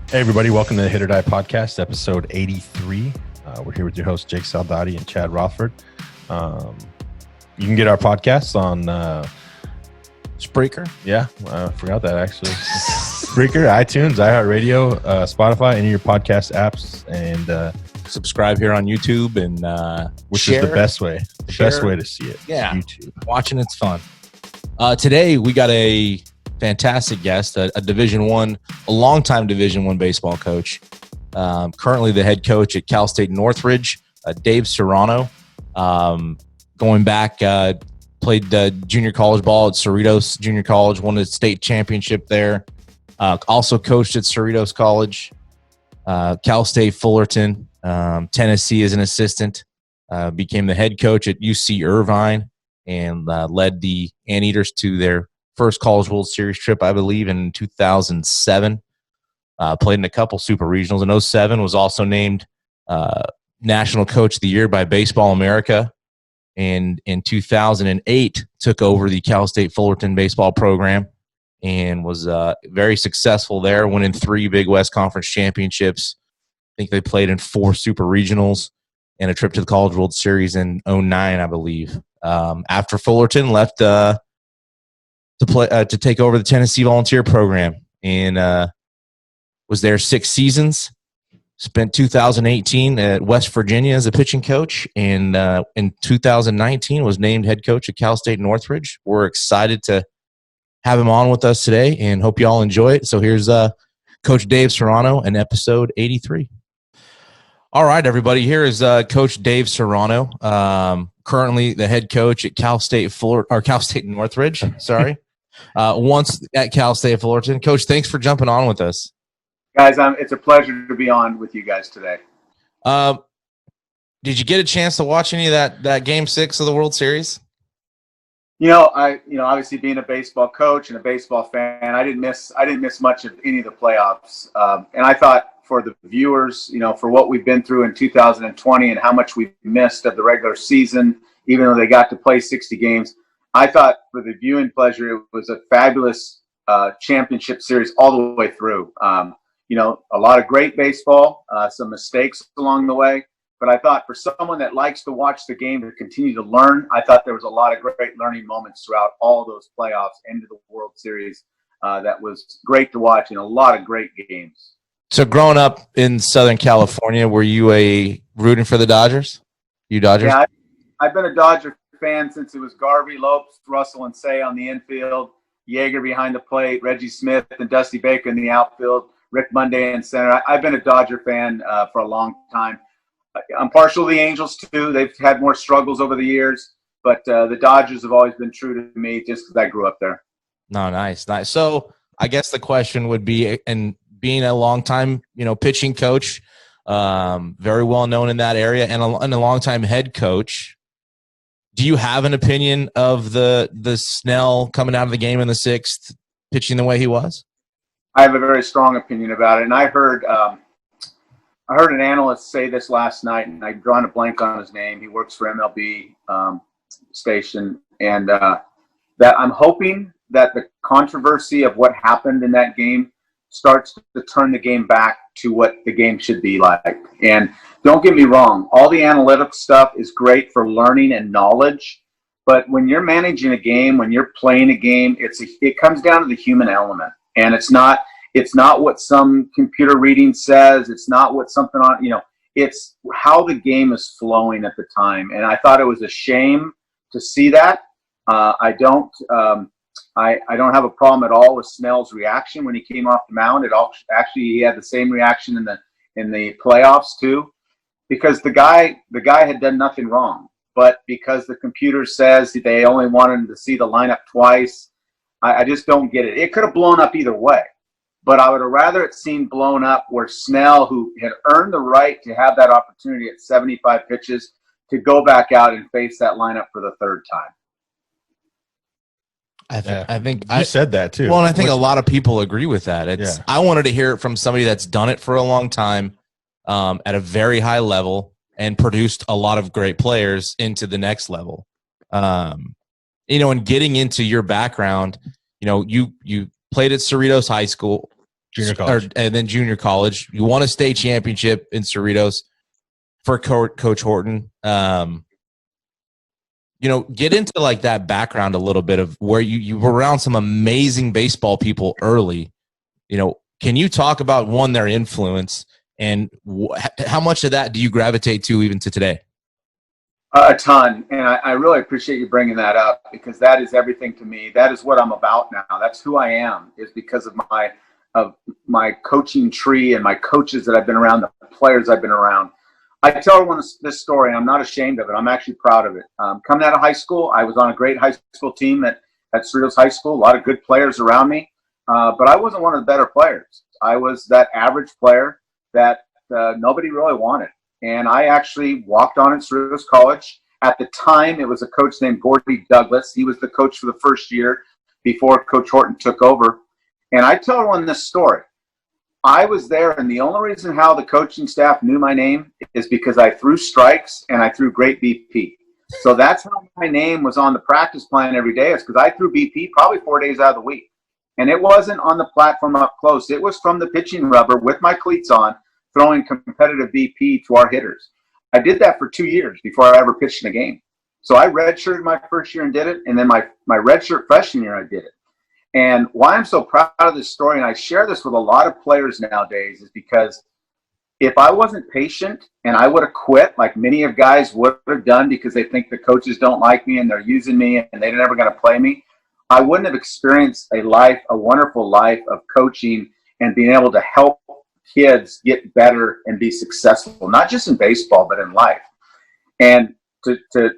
Hey, everybody. Welcome to the HIT.OR.DIE podcast, episode 83. We're here with your hosts, HIT.OR.DIE and Chad Rothford. You can get our podcasts on Spreaker. Yeah, I forgot that, actually. Spreaker, iTunes, iHeartRadio, Spotify, any of your podcast apps. And subscribe here on YouTube, and which share, is the best way. The share. best way to see it. Yeah, YouTube. Watching it's fun. Today, we got a fantastic guest, a longtime Division I baseball coach, currently the head coach at Cal State Northridge, Dave Serrano. Going back, played junior college ball at Cerritos Junior College, won the state championship there. Also coached at Cerritos College, Cal State Fullerton, Tennessee as an assistant. Became the head coach at UC Irvine and led the Anteaters to their first College World Series trip, I believe, in 2007. Played in a couple super regionals. In 2007, was also named National Coach of the Year by Baseball America. And in 2008, took over the Cal State Fullerton baseball program and was very successful there, winning 3 Big West Conference championships. I think they played in 4 super regionals and a trip to the College World Series in 2009, I believe. After Fullerton left to take over the Tennessee Volunteer program, and was there 6 seasons. Spent 2018 at West Virginia as a pitching coach, and in 2019 was named head coach at Cal State Northridge. We're excited to have him on with us today, and hope you all enjoy it. So here's Coach Dave Serrano in episode 83. All right, everybody. Here is Coach Dave Serrano, currently the head coach at Cal State Northridge. Sorry. Once at Cal State Fullerton. Coach, thanks for jumping on with us. Guys, it's a pleasure to be on with you guys today. Did you get a chance to watch any of that Game 6 of the World Series? Obviously being a baseball coach and a baseball fan, I didn't miss much of any of the playoffs. And I thought for the viewers, for what we've been through in 2020 and how much we've missed of the regular season, even though they got to play 60 games, I thought for the viewing pleasure, it was a fabulous championship series all the way through. A lot of great baseball, some mistakes along the way. But I thought for someone that likes to watch the game to continue to learn, I thought there was a lot of great learning moments throughout all those playoffs into the World Series. That was great to watch and a lot of great games. So growing up in Southern California, were you rooting for the Dodgers? You Dodgers? Yeah, I've been a Dodger fan since it was Garvey, Lopes, Russell, and Say on the infield, Yeager behind the plate, Reggie Smith and Dusty Baker in the outfield, Rick Monday in center. I've been a Dodger fan for a long time. I'm partial to the Angels, too. They've had more struggles over the years, but the Dodgers have always been true to me just because I grew up there. No, nice. So I guess the question would be, and being a long-time, pitching coach, very well known in that area, and a long-time head coach, do you have an opinion of the Snell coming out of the game in the 6th, pitching the way he was? I have a very strong opinion about it, and I heard an analyst say this last night, and I've drawn a blank on his name. He works for MLB station, and that I'm hoping that the controversy of what happened in that game starts to turn the game back to what the game should be like. And don't get me wrong, all the analytics stuff is great for learning and knowledge, but when you're managing a game, when you're playing a game, it comes down to the human element. And it's not what some computer reading says. It's not what something on, it's how the game is flowing at the time. And I thought it was a shame to see that. I don't have a problem at all with Snell's reaction when he came off the mound. He had the same reaction in the playoffs too, because the guy had done nothing wrong. But because the computer says they only wanted him to see the lineup twice, I just don't get it. It could have blown up either way, but I would have rather it seen blown up where Snell, who had earned the right to have that opportunity at 75 pitches, to go back out and face that lineup for the 3rd time. I think you said that too. Well, and I think a lot of people agree with that. I wanted to hear it from somebody that's done it for a long time, at a very high level, and produced a lot of great players into the next level. And getting into your background, you played at Cerritos High School. Junior college. And then junior college. You won a state championship in Cerritos for Coach Horton. Get into like that background a little bit of where you were around some amazing baseball people early. Can you talk about, one, their influence, and how much of that do you gravitate to even to today? A ton. And I really appreciate you bringing that up, because that is everything to me. That is what I'm about now. That's who I am, is because of my coaching tree and my coaches that I've been around, the players I've been around. I tell everyone this story, and I'm not ashamed of it. I'm actually proud of it. Coming out of high school, I was on a great high school team at Cerritos High School, a lot of good players around me. But I wasn't one of the better players. I was that average player that nobody really wanted. And I actually walked on at Cerritos College. At the time, it was a coach named Gordy Douglas. He was the coach for the first year before Coach Horton took over. And I tell everyone this story. I was there, and the only reason how the coaching staff knew my name is because I threw strikes and I threw great BP. So that's how my name was on the practice plan every day, is because I threw BP probably 4 days out of the week. And it wasn't on the platform up close. It was from the pitching rubber with my cleats on, throwing competitive BP to our hitters. I did that for 2 years before I ever pitched in a game. So I redshirted my first year and did it, and then my redshirt freshman year I did it. And why I'm so proud of this story, and I share this with a lot of players nowadays, is because if I wasn't patient and I would have quit, like many of guys would have done because they think the coaches don't like me and they're using me and they're never going to play me, I wouldn't have experienced a wonderful life of coaching and being able to help kids get better and be successful, not just in baseball, but in life. And to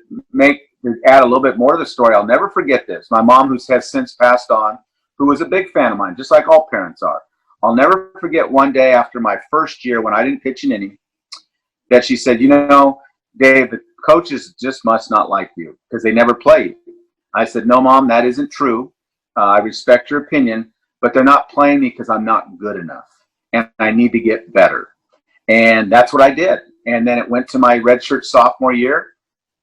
add a little bit more to the story, I'll never forget this. My mom, who has since passed on, who was a big fan of mine, just like all parents are. I'll never forget one day after my first year when I didn't pitch an inning, that she said, Dave, the coaches just must not like you because they never played. I said, no, Mom, that isn't true. I respect your opinion, but they're not playing me because I'm not good enough, and I need to get better. And that's what I did. And then it went to my redshirt sophomore year.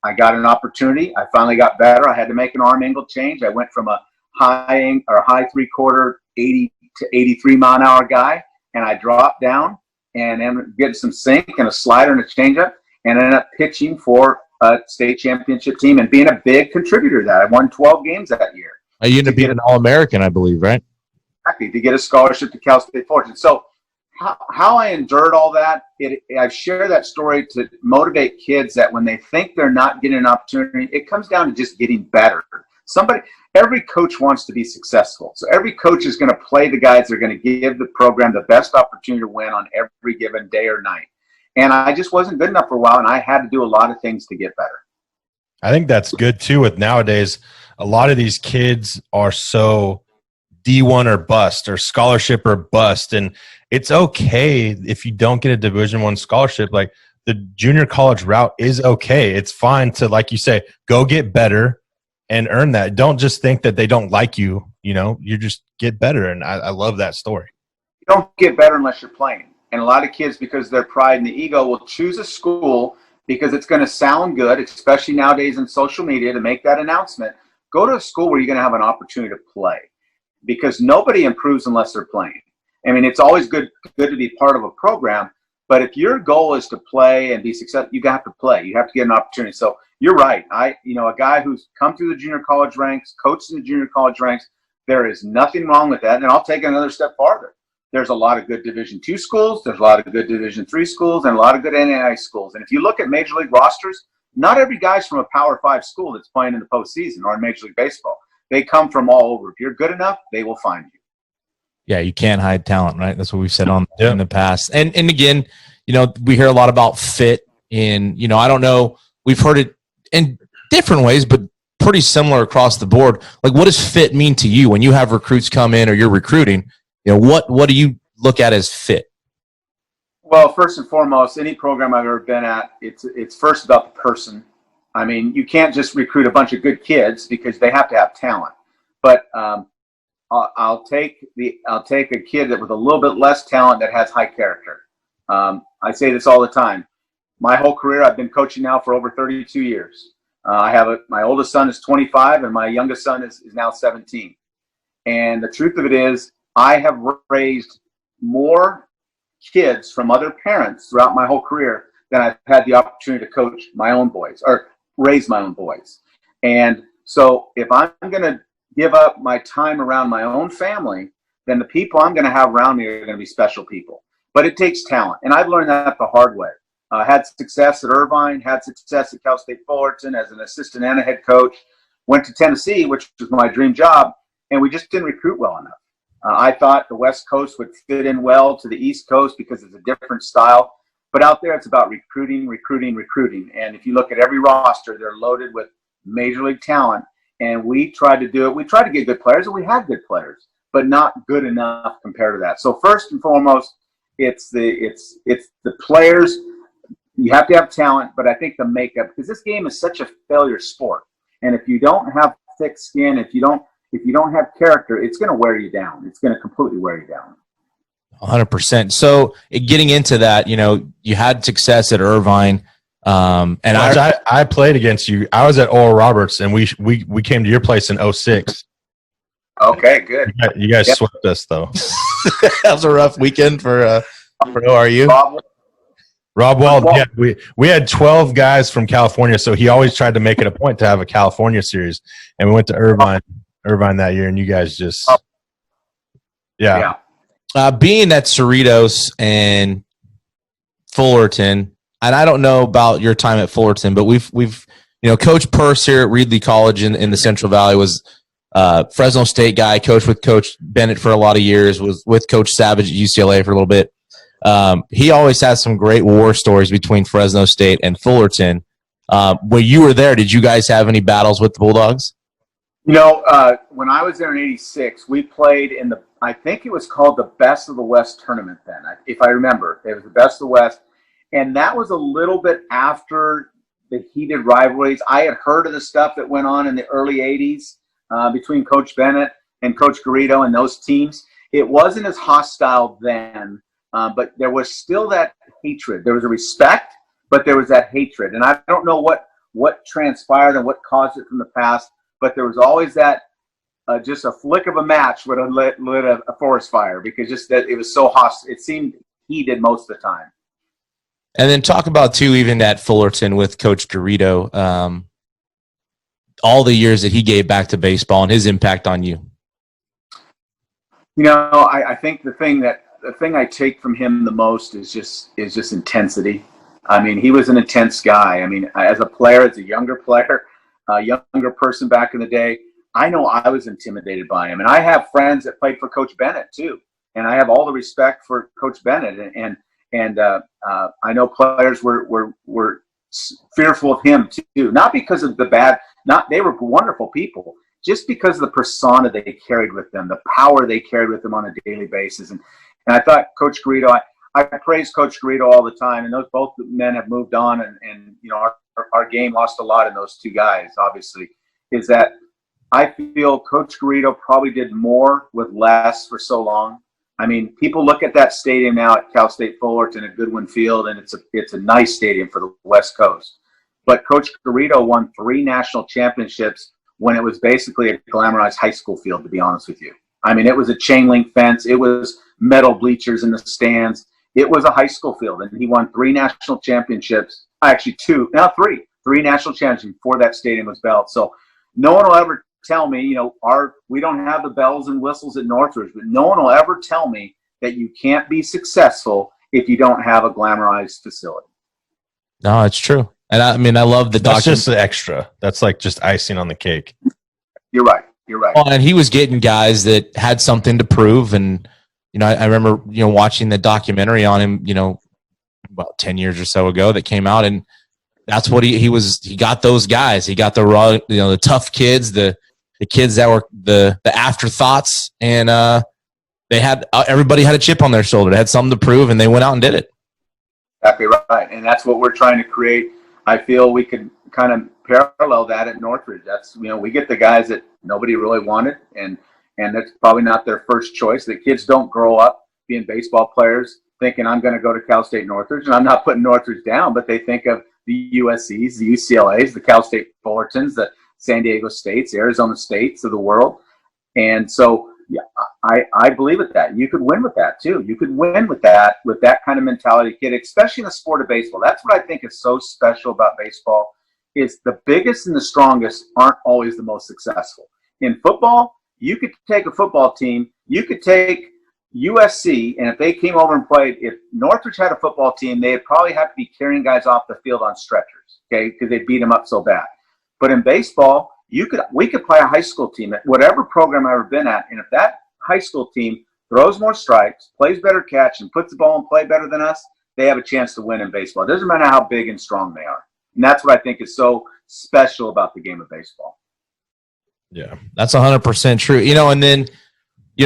I got an opportunity. I finally got better. I had to make an arm angle change. I went from a high 3/4, 80 to 83 mile an hour guy, and I dropped down and ended up getting some sink and a slider and a changeup, and ended up pitching for a state championship team and being a big contributor to that. I won 12 games that year. You ended up being an All-American, I believe, right? Exactly, to get a scholarship to Cal State Fullerton. So how I endured all that, I share that story to motivate kids that when they think they're not getting an opportunity, it comes down to just getting better. Every coach wants to be successful. So every coach is going to play the guys that are going to give the program the best opportunity to win on every given day or night. And I just wasn't good enough for a while, and I had to do a lot of things to get better. I think that's good too. With nowadays, a lot of these kids are so D1 or bust, or scholarship or bust, and it's okay if you don't get a Division I scholarship. Like, the junior college route is okay. It's fine to, like you say, go get better and earn that. Don't just think that they don't like you. You just get better. And I love that story. You don't get better unless you're playing. And a lot of kids, because of their pride and the ego, will choose a school because it's going to sound good, especially nowadays in social media, to make that announcement. Go to a school where you're going to have an opportunity to play, because nobody improves unless they're playing. I mean, it's always good to be part of a program, but if your goal is to play and be successful, you have to play. You have to get an opportunity. So you're right. A guy who's come through the junior college ranks, coached in the junior college ranks, there is nothing wrong with that. And I'll take it another step farther. There's a lot of good Division II schools. There's a lot of good Division III schools and a lot of good NAIA schools. And if you look at Major League rosters, not every guy's from a Power 5 school that's playing in the postseason or in Major League Baseball. They come from all over. If you're good enough, they will find you. Yeah, you can't hide talent, right? That's what we've said in the past. And again, we hear a lot about fit in, I don't know, we've heard it in different ways, but pretty similar across the board. Like, what does fit mean to you when you have recruits come in or you're recruiting? What do you look at as fit? Well, first and foremost, any program I've ever been at, it's first about the person. I mean, you can't just recruit a bunch of good kids because they have to have talent. But I'll take a kid that with a little bit less talent that has high character. I say this all the time. My whole career, I've been coaching now for over 32 years. My oldest son is 25 and my youngest son is now 17. And the truth of it is, I have raised more kids from other parents throughout my whole career than I've had the opportunity to coach my own boys or raise my own boys. And so if I'm going to give up my time around my own family, then the people I'm going to have around me are going to be special people. But it takes talent. And I've learned that the hard way. Had success at Irvine, had success at Cal State Fullerton as an assistant and a head coach, went to Tennessee, which was my dream job, and we just didn't recruit well enough. I thought the West Coast would fit in well to the East Coast because it's a different style. But out there, it's about recruiting. And if you look at every roster, they're loaded with major league talent. And we tried to do it. We tried to get good players, and we had good players, but not good enough compared to that. So first and foremost, it's the players. You have to have talent, but I think the makeup, because this game is such a failure sport. And if you don't have thick skin, if you don't have character, it's going to wear you down. It's going to completely wear you down. 100%. So getting into that, you had success at Irvine. And I played against you. I was at Oral Roberts, and we came to your place in 06. Okay, good. You guys swept us, though. That was a rough weekend for ORU. Rob Wald, yeah, we had 12 guys from California, so he always tried to make it a point to have a California series. And we went to Irvine that year, and you guys just yeah. Being at Cerritos and Fullerton, and I don't know about your time at Fullerton, but we've Coach Purse here at Reedley College in the Central Valley was Fresno State guy, coached with Coach Bennett for a lot of years, was with Coach Savage at UCLA for a little bit. He always has some great war stories between Fresno State and Fullerton. When you were there, did you guys have any battles with the Bulldogs? When I was there in '86, we played in I think it was called the Best of the West tournament then, if I remember. It was the Best of the West. And that was a little bit after the heated rivalries. I had heard of the stuff that went on in the early '80s between Coach Bennett and Coach Garrido and those teams. It wasn't as hostile then. But there was still that hatred. There was a respect, but there was that hatred. And I don't know what transpired and what caused it from the past, but there was always that just a flick of a match would have lit a forest fire because just that it was so hostile. It seemed heated most of the time. And then talk about, too, even at Fullerton with Coach Garrido, all the years that he gave back to baseball and his impact on you. I think the thing I take from him the most is just intensity. I mean, he was an intense guy. I mean, as a player, as a younger player, a younger person back in the day, I know I was intimidated by him. And I have friends that played for Coach Bennett too. And I have all the respect for Coach Bennett. And I know players were fearful of him too. Not because of the bad, they were wonderful people, just because of the persona they carried with them, the power they carried with them on a daily basis. And I thought Coach Garrido, I praise Coach Garrido all the time, and those both men have moved on, and our game lost a lot in those two guys, obviously, is that I feel Coach Garrido probably did more with less for so long. I mean, people look at that stadium now at Cal State Fullerton at Goodwin Field, and it's a nice stadium for the West Coast. But Coach Garrido won 3 national championships when it was basically a glamorized high school field, to be honest with you. I mean, it was a chain link fence. It was metal bleachers in the stands. It was a high school field, and he won 3 national championships. Actually, 2, now 3 national championships before that stadium was built. So no one will ever tell me, we don't have the bells and whistles at Northridge, but no one will ever tell me that you can't be successful if you don't have a glamorized facility. No, it's true. And I love the That's just the extra. That's like just icing on the cake. You're right. Well, and he was getting guys that had something to prove. And, I remember, watching the documentary on him, about 10 years or so ago that came out. And that's what he got those guys. He got the raw, the tough kids, the kids that were the afterthoughts. And everybody had a chip on their shoulder. They had something to prove, and they went out and did it. Exactly right. And that's what we're trying to create. I feel we could kind of parallel that at Northridge. That's, we get the guys that nobody really wanted, and that's probably not their first choice. The kids don't grow up being baseball players thinking I'm going to go to Cal State Northridge, and I'm not putting Northridge down, but they think of the USCs, the UCLAs, the Cal State Fullertons, the San Diego States, the Arizona States of the world. And so, yeah, I believe with that. You could win with that too. You could win with that kind of mentality, kid, especially in the sport of baseball. That's what I think is so special about baseball is the biggest and the strongest aren't always the most successful. In football, you could take a football team, you could take USC, and if they came over and played, if Northridge had a football team, they'd probably have to be carrying guys off the field on stretchers, okay, because they beat them up so bad. But in baseball, we could play a high school team at whatever program I've ever been at, and if that high school team throws more strikes, plays better catch, and puts the ball in play better than us, they have a chance to win in baseball. It doesn't matter how big and strong they are. And that's what I think is so special about the game of baseball. Yeah, that's 100% true. And then,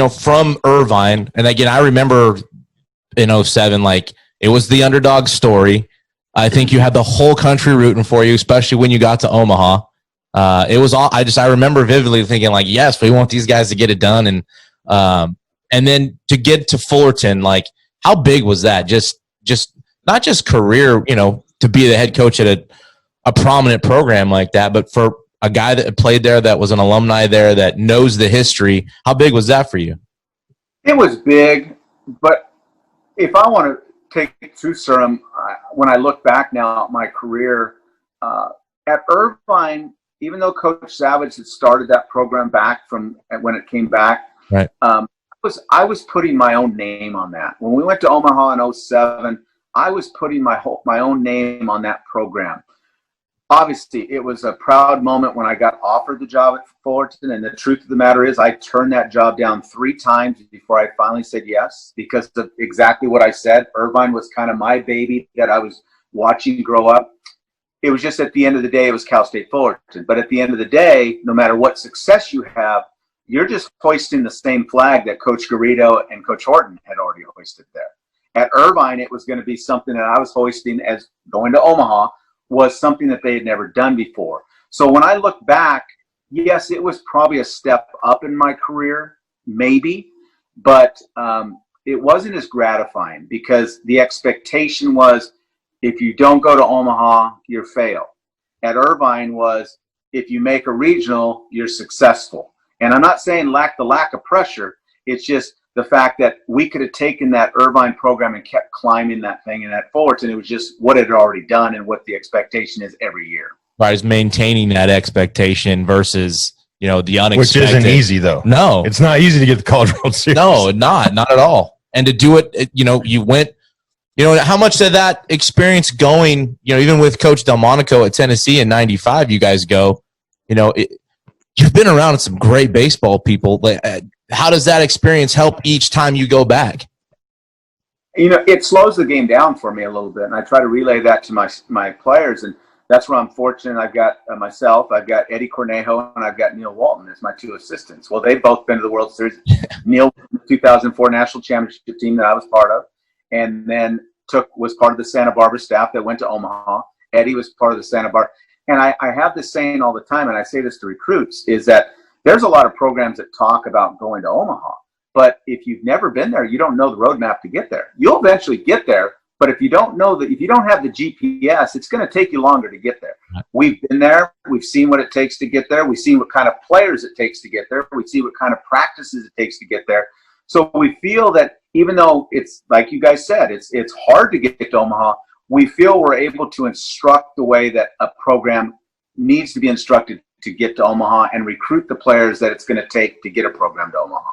from Irvine, and again, I remember in 07, like it was the underdog story. I think you had the whole country rooting for you, especially when you got to Omaha. It was all, I remember vividly thinking like, yes, we want these guys to get it done. And then to get to Fullerton, like how big was that? Just not just career, to be the head coach at a prominent program like that, but for a guy that played there, that was an alumni there, that knows the history. How big was that for you? It was big, but if I want to take it through Serrano, when I look back now at my career at Irvine, even though Coach Savage had started that program back from when it came back, right? I was putting my own name on that. When we went to Omaha in 07, I was putting my own name on that program. Obviously, it was a proud moment when I got offered the job at Fullerton, and the truth of the matter is I turned that job down 3 times before I finally said yes, because of exactly what I said. Irvine was kind of my baby that I was watching grow up. It was just at the end of the day, it was Cal State Fullerton. But at the end of the day, no matter what success you have, you're just hoisting the same flag that Coach Garrido and Coach Horton had already hoisted there. At Irvine, it was going to be something that I was hoisting as going to Omaha was something that they had never done before. So when I look back, yes, it was probably a step up in my career, maybe, but it wasn't as gratifying because the expectation was if you don't go to Omaha, you're failed. At Irvine was if you make a regional, you're successful. And I'm not saying the lack of pressure. It's just the fact that we could have taken that Irvine program and kept climbing that thing. And at Fullerton, it was just what it had already done and what the expectation is every year. Right, is maintaining that expectation versus, the unexpected. Which isn't easy, though. No. It's not easy to get the College World Series. No, not at all. And to do it, you went, how much did that experience going, even with Coach Delmonico at Tennessee in 95, you guys go, you've been around some great baseball people. How does that experience help each time you go back? It slows the game down for me a little bit, and I try to relay that to my players, and that's where I'm fortunate. I've got myself, I've got Eddie Cornejo, and I've got Neil Walton as my 2 assistants. Well, they've both been to the World Series. Neil, the 2004 National Championship team that I was part of, and then was part of the Santa Barbara staff that went to Omaha. Eddie was part of the Santa Barbara. And I have this saying all the time, and I say this to recruits, is that there's a lot of programs that talk about going to Omaha. But if you've never been there, you don't know the roadmap to get there. You'll eventually get there, but if you don't have the GPS, it's going to take you longer to get there. We've been there. We've seen what it takes to get there. We've seen what kind of players it takes to get there. We see what kind of practices it takes to get there. So we feel that even though it's, like you guys said, it's hard to get to Omaha, we feel we're able to instruct the way that a program needs to be instructed to get to Omaha and recruit the players that it's going to take to get a program to Omaha.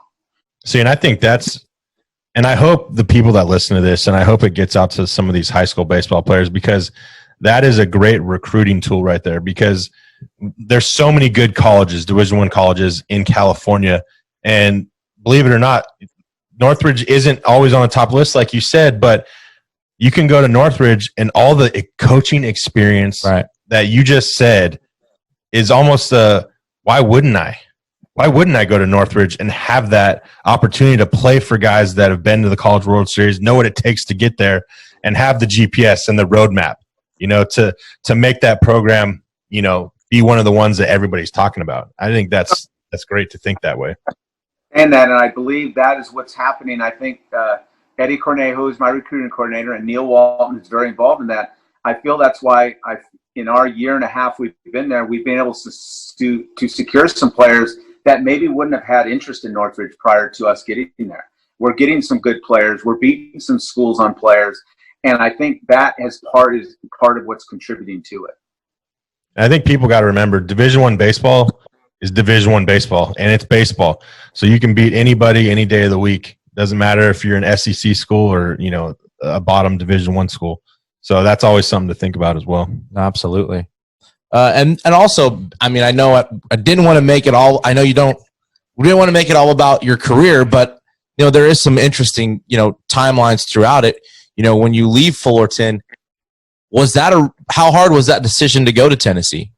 See, and I think and I hope the people that listen to this, and I hope it gets out to some of these high school baseball players, because that is a great recruiting tool right there, because there's so many good colleges, Division I colleges in California. And believe it or not, Northridge isn't always on the top list, like you said, but you can go to Northridge and all the coaching experience that you just said is almost why wouldn't I? Why wouldn't I go to Northridge and have that opportunity to play for guys that have been to the College World Series, know what it takes to get there, and have the GPS and the roadmap, to make that program, be one of the ones that everybody's talking about. I think that's great to think that way. And I believe that is what's happening. I think Eddie Cornejo is my recruiting coordinator, and Neil Walton is very involved in that. I feel that's why in our year and a half we've been there, we've been able to secure some players that maybe wouldn't have had interest in Northridge prior to us getting there. We're getting some good players. We're beating some schools on players. And I think that is part of what's contributing to it. I think people got to remember Division I baseball is Division I baseball, and it's baseball. So you can beat anybody any day of the week. Doesn't matter if you're an SEC school or, you know, a bottom Division I school. So that's always something to think about as well. Absolutely. And also, I mean, I know I didn't want to make it all. I know we didn't want to make it all about your career, but you know, there is some interesting, you know, timelines throughout it. You know, when you leave Fullerton, how hard was that decision to go to Tennessee?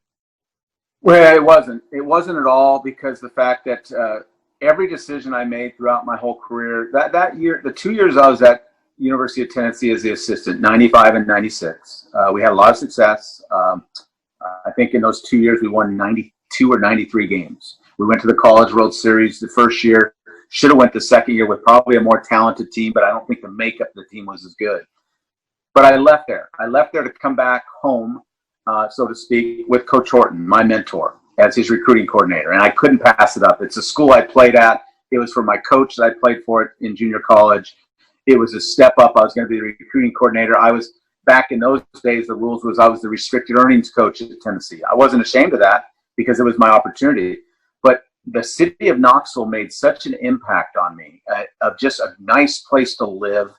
Well, it wasn't. It wasn't at all, because the fact that every decision I made throughout my whole career, that year, the 2 years I was at University of Tennessee as the assistant, 95 and 96, we had a lot of success. I think in those 2 years we won 92 or 93 games. We went to the College World Series the first year. Should have went the second year with probably a more talented team, but I don't think the makeup of the team was as good. But I left there. I left there to come back home, so to speak, with Coach Horton, my mentor, as his recruiting coordinator. And I couldn't pass it up. It's a school I played at. It was for my coach that I played for in junior college. It was a step up. I was going to be the recruiting coordinator. I was, back in those days, the rules was I was the restricted earnings coach at Tennessee. I wasn't ashamed of that because it was my opportunity. But the city of Knoxville made such an impact on me, of just a nice place to live.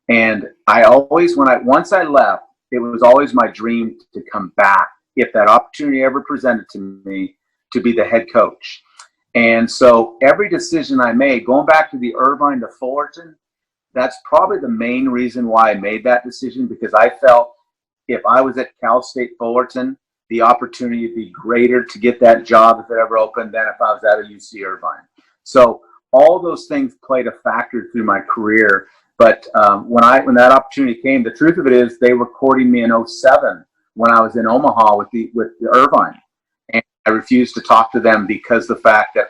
And I always, once I left, it was always my dream to come back if that opportunity ever presented to me to be the head coach. And so every decision I made, going back to the Irvine to Fullerton, that's probably the main reason why I made that decision, because I felt if I was at Cal State Fullerton, the opportunity would be greater to get that job if it ever opened than if I was at a UC Irvine. So all those things played a factor through my career. But when that opportunity came, the truth of it is they were courting me in 2007 when I was in Omaha with the Irvine. And I refused to talk to them because the fact that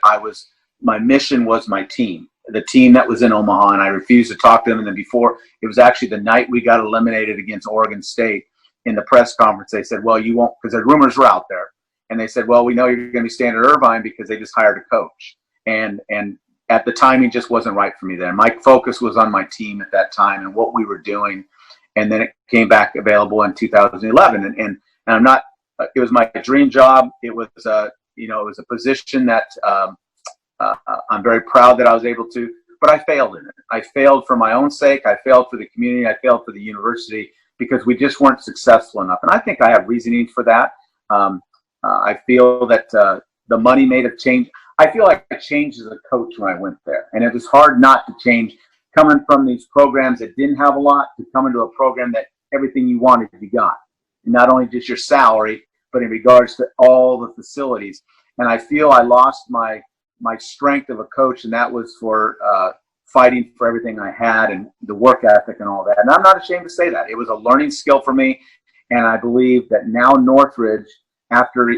my mission was my team, the team that was in Omaha, and I refused to talk to them. And then before, it was actually the night we got eliminated against Oregon State, in the press conference, they said, well, you won't, because the rumors were out there. And they said, well, we know you're going to be staying at Irvine because they just hired a coach. And at the timing just wasn't right for me then. My focus was on my team at that time and what we were doing. And then it came back available in 2011. And I'm not, it was my dream job. It was, it was a position that I'm very proud that I was able to, but I failed in it. I failed for my own sake. I failed for the community. I failed for the university, because we just weren't successful enough. And I think I have reasoning for that. I feel that the money may have changed. I feel like I changed as a coach when I went there. And it was hard not to change, coming from these programs that didn't have a lot to come into a program that everything you wanted you got. And not only just your salary, but in regards to all the facilities. And I feel I lost my strength of a coach, and that was for fighting for everything I had and the work ethic and all that. And I'm not ashamed to say that. It was a learning skill for me. And I believe that now Northridge, after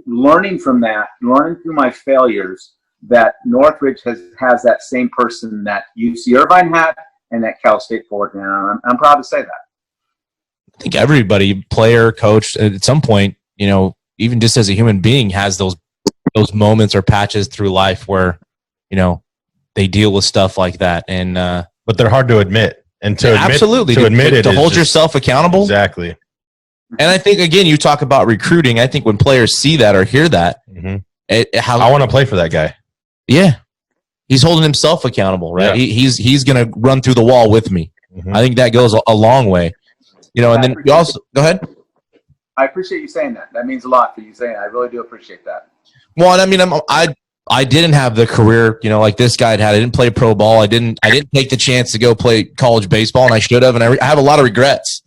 learning from that, learning through my failures, that Northridge has that same person that UC Irvine had and that Cal State Fullerton. And I'm proud to say that. I think everybody, player, coach, at some point, even just as a human being, has those moments or patches through life where, they deal with stuff like that. And but they're hard to admit. And to hold yourself accountable. Exactly. And I think, again, you talk about recruiting. I think when players see that or hear that, I want to play for that guy. Yeah. He's holding himself accountable, right? Yeah. He's going to run through the wall with me. Mm-hmm. I think that goes a long way. And then you also – go ahead. I appreciate you saying that. That means a lot for you saying that. I really do appreciate that. Well, and I mean, I didn't have the career, like this guy had. I didn't play pro ball. I didn't take the chance to go play college baseball, and I should have. And I have a lot of regrets.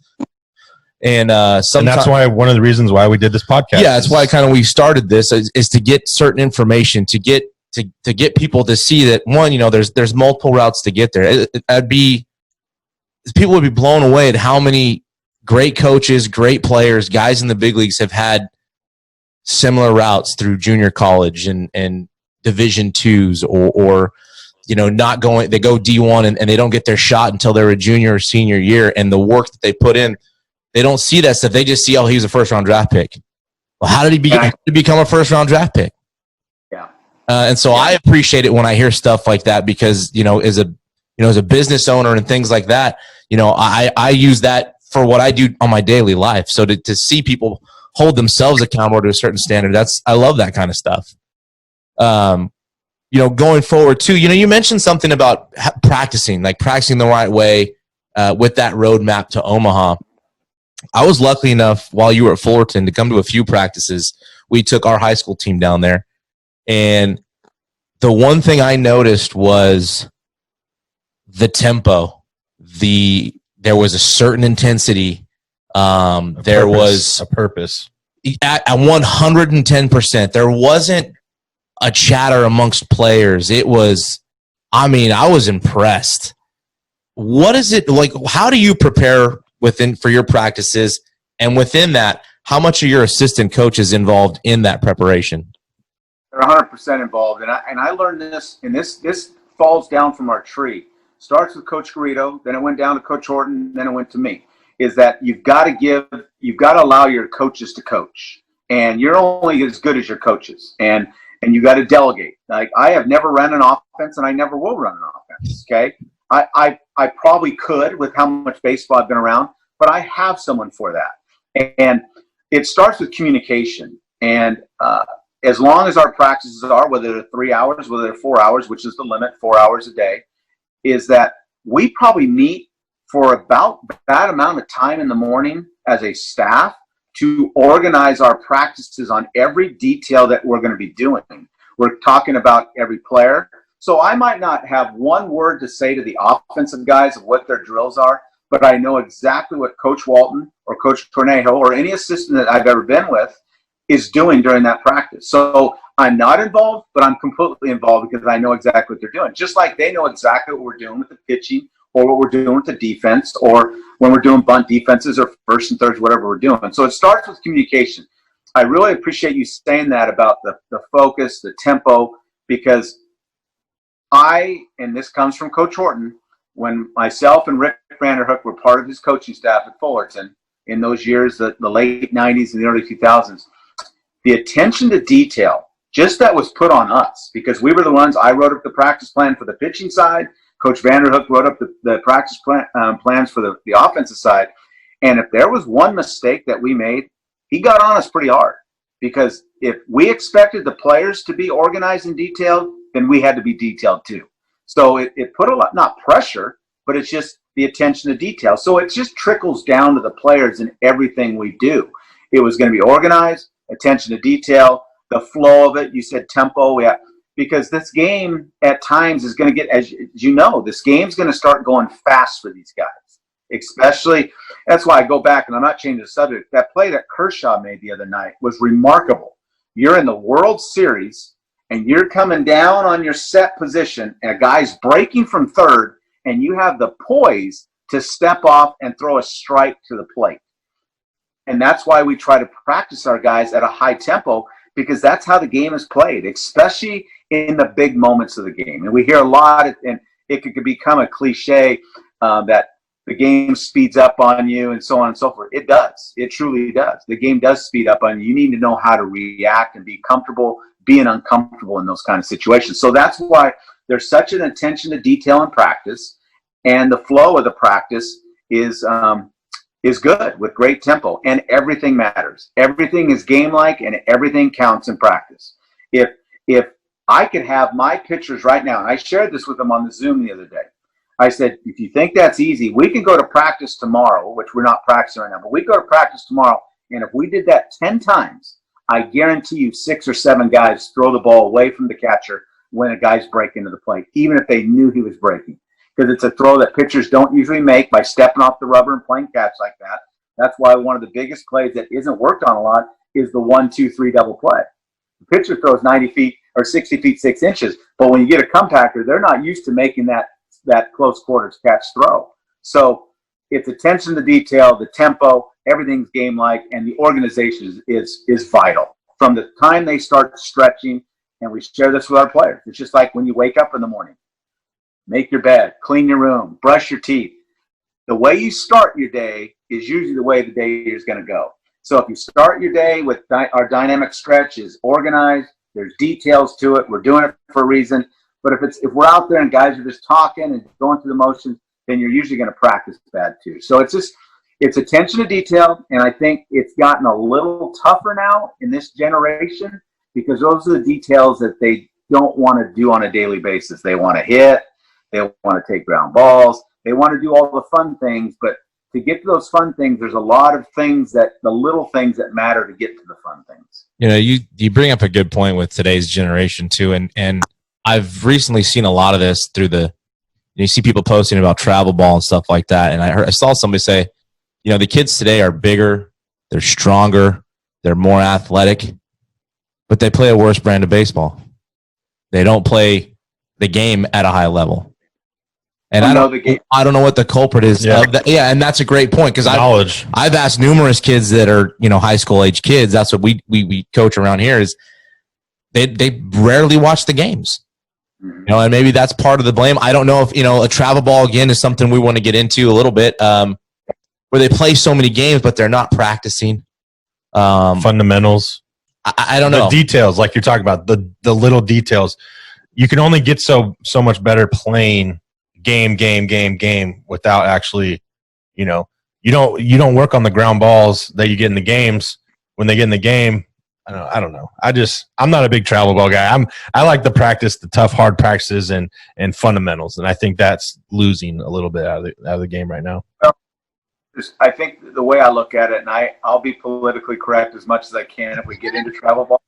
And that's why one of the reasons why we did this podcast. Yeah, that's why we started this is to get certain information, to get people to see that one, there's multiple routes to get there. People would be blown away at how many great coaches, great players, guys in the big leagues have had similar routes through junior college and Division IIs or not going. They go D1 and they don't get their shot until they're a junior or senior year, and the work that they put in. They don't see that stuff. They just see, he was a first-round draft pick. Well, how did he become a first-round draft pick? Yeah. And so I appreciate it when I hear stuff like that, because, as a business owner and things like that, I use that for what I do on my daily life. So to see people hold themselves accountable to a certain standard, I love that kind of stuff. Going forward too, you mentioned something about practicing the right way with that roadmap to Omaha. I was lucky enough while you were at Fullerton to come to a few practices. We took our high school team down there, and the one thing I noticed was the tempo. There was a certain intensity. There was a purpose at 110%. There wasn't a chatter amongst players. It was, I was impressed. What is it like? How do you prepare for your practices? And within that, how much are your assistant coaches involved in that preparation? They're 100% involved. And I learned this, and this falls down from our tree. Starts with Coach Garrido, then it went down to Coach Horton, then it went to me, is that you've got to allow your coaches to coach. And you're only as good as your coaches. And you got to delegate. Like, I have never run an offense, and I never will run an offense, okay? I probably could with how much baseball I've been around, but I have someone for that. And it starts with communication. And as long as our practices are, whether they're 3 hours, whether they're 4 hours, which is the limit, 4 hours a day, is that we probably meet for about that amount of time in the morning as a staff to organize our practices on every detail that we're going to be doing. We're talking about every player. So I might not have one word to say to the offensive guys of what their drills are, but I know exactly what Coach Walton or Coach Tornejo or any assistant that I've ever been with is doing during that practice. So I'm not involved, but I'm completely involved because I know exactly what they're doing. Just like they know exactly what we're doing with the pitching or what we're doing with the defense, or when we're doing bunt defenses or first and thirds, whatever we're doing. So it starts with communication. I really appreciate you saying that about the focus, the tempo, because and this comes from Coach Horton, when myself and Rick Vanderhook were part of his coaching staff at Fullerton in those years, the late 90s and the early 2000s, the attention to detail, just that was put on us, because we were the ones. I wrote up the practice plan for the pitching side. Coach Vanderhook wrote up the practice plans for the offensive side. And if there was one mistake that we made, he got on us pretty hard, because if we expected the players to be organized and detailed, then we had to be detailed too. So it put a lot, not pressure, but it's just the attention to detail. So it just trickles down to the players in everything we do. It was going to be organized, attention to detail, the flow of it. You said tempo, yeah, because this game at times is going to get, as you know, this game's going to start going fast for these guys. Especially, that's why I go back, and I'm not changing the subject. That play that Kershaw made the other night was remarkable. You're in the World Series, and you're coming down on your set position, and a guy's breaking from third, and you have the poise to step off and throw a strike to the plate. And that's why we try to practice our guys at a high tempo, because that's how the game is played, especially in the big moments of the game. And we hear a lot, and it could become a cliche that the game speeds up on you and so on and so forth. It does. It truly does. The game does speed up on you. You need to know how to react and be comfortable being uncomfortable in those kind of situations. So that's why there's such an attention to detail in practice, and the flow of the practice is good with great tempo, and everything matters. Everything is game-like, and everything counts in practice. If I could have my pitchers right now, and I shared this with them on the Zoom the other day, I said, if you think that's easy, we can go to practice tomorrow, which we're not practicing right now, but we go to practice tomorrow, and if we did that 10 times, I guarantee you 6 or 7 guys throw the ball away from the catcher when a guy's breaking to the plate, even if they knew he was breaking. Because it's a throw that pitchers don't usually make by stepping off the rubber and playing catch like that. That's why one of the biggest plays that isn't worked on a lot is the 1-2-3 double play. The pitcher throws 90 feet or 60 feet 6 inches, but when you get a compactor, they're not used to making that close quarters catch throw. So it's attention to detail, the tempo, everything's game-like, and the organization is vital. From the time they start stretching, and we share this with our players, it's just like when you wake up in the morning. Make your bed, clean your room, brush your teeth. The way you start your day is usually the way the day is going to go. So if you start your day with our dynamic stretch is organized, There's details to it. We're doing it for a reason. But if we're out there and guys are just talking and going through the motions, then you're usually going to practice bad too. So it's attention to detail, and I think it's gotten a little tougher now in this generation because those are the details that they don't want to do on a daily basis. They want to hit, they want to take ground balls, they want to do all the fun things, but to get to those fun things, there's a lot of things the little things that matter to get to the fun things. You know, you bring up a good point with today's generation too, and I've recently seen a lot of this through you see people posting about travel ball and stuff like that, and I saw somebody say, you know, the kids today are bigger, they're stronger, they're more athletic, but they play a worse brand of baseball. They don't play the game at a high level. And I don't know what the culprit is of that. Yeah, and that's a great point because I've asked numerous kids that are, you know, high school age kids. That's what we coach around here is they rarely watch the games. You know, and maybe that's part of the blame. I don't know if, you know, a travel ball again is something we want to get into a little bit. Where they play so many games, but they're not practicing. Fundamentals. I don't know. The details, like you're talking about, the little details. You can only get so much better playing game without actually, you know, you don't work on the ground balls that you get in the games. When they get in the game, I don't know. I'm not a big travel ball guy. I like to practice the tough, hard practices and fundamentals, and I think that's losing a little bit out of the game right now. I think the way I look at it, and I'll be politically correct as much as I can if we get into travel ball,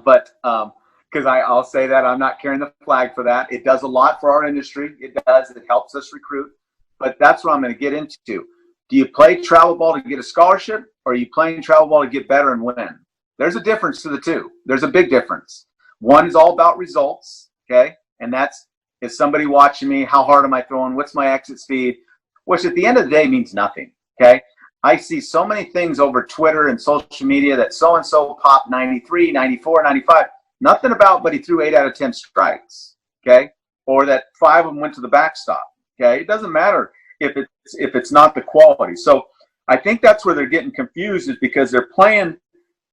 but because I'll say that I'm not carrying the flag for that. It does a lot for our industry. It does. It helps us recruit. But that's what I'm going to get into. Do you play travel ball to get a scholarship, or are you playing travel ball to get better and win? There's a difference to the two. There's a big difference. One is all about results, okay? And that's, is somebody watching me? How hard am I throwing? What's my exit speed? Which at the end of the day means nothing, okay? I see so many things over Twitter and social media that so-and-so popped 93, 94, 95. Nothing about, but he threw 8 out of 10 strikes, okay? Or that 5 of them went to the backstop, okay? It doesn't matter if it's not the quality. So I think that's where they're getting confused, is because they're playing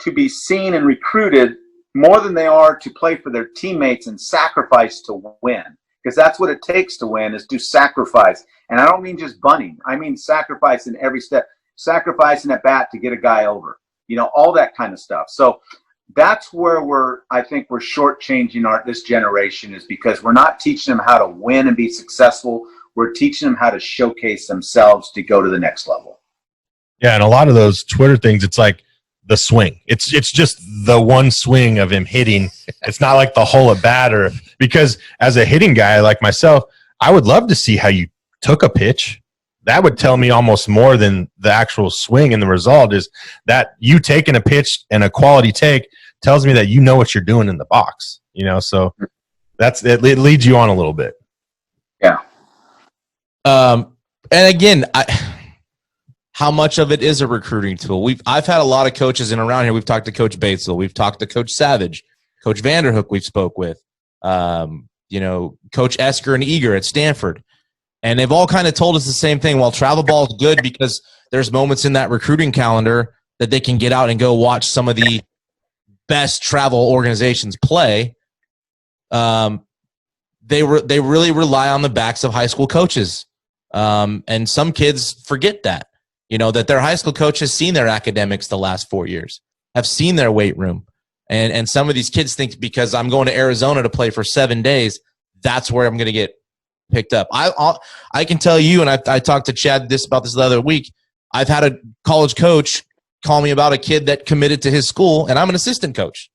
to be seen and recruited more than they are to play for their teammates and sacrifice to win. Because that's what it takes to win, is to sacrifice. And I don't mean just bunting. I mean sacrifice in every step. Sacrificing at bat to get a guy over. You know, all that kind of stuff. So that's where I think we're shortchanging this generation, is because we're not teaching them how to win and be successful. We're teaching them how to showcase themselves to go to the next level. Yeah, and a lot of those Twitter things, it's like the swing. It's just the one swing of him hitting. It's not like the whole at bat, or because as a hitting guy like myself, I would love to see how you took a pitch. That would tell me almost more than the actual swing, and the result is that you taking a pitch and a quality take tells me that you know what you're doing in the box. You know, so it leads you on a little bit. Yeah. And again, how much of it is a recruiting tool? I've had a lot of coaches in around here. We've talked to Coach Batesville. We've talked to Coach Savage, Coach Vanderhook. We've spoke with, you know, Coach Esker and Eager at Stanford, and they've all kind of told us the same thing. Well, travel ball is good because there's moments in that recruiting calendar that they can get out and go watch some of the best travel organizations play. They really rely on the backs of high school coaches, and some kids forget that. You know, that their high school coach has seen their academics the last 4 years, have seen their weight room. And some of these kids think because I'm going to Arizona to play for 7 days, that's where I'm going to get picked up. I can tell you, and I talked to Chad about this the other week, I've had a college coach call me about a kid that committed to his school, and I'm an assistant coach.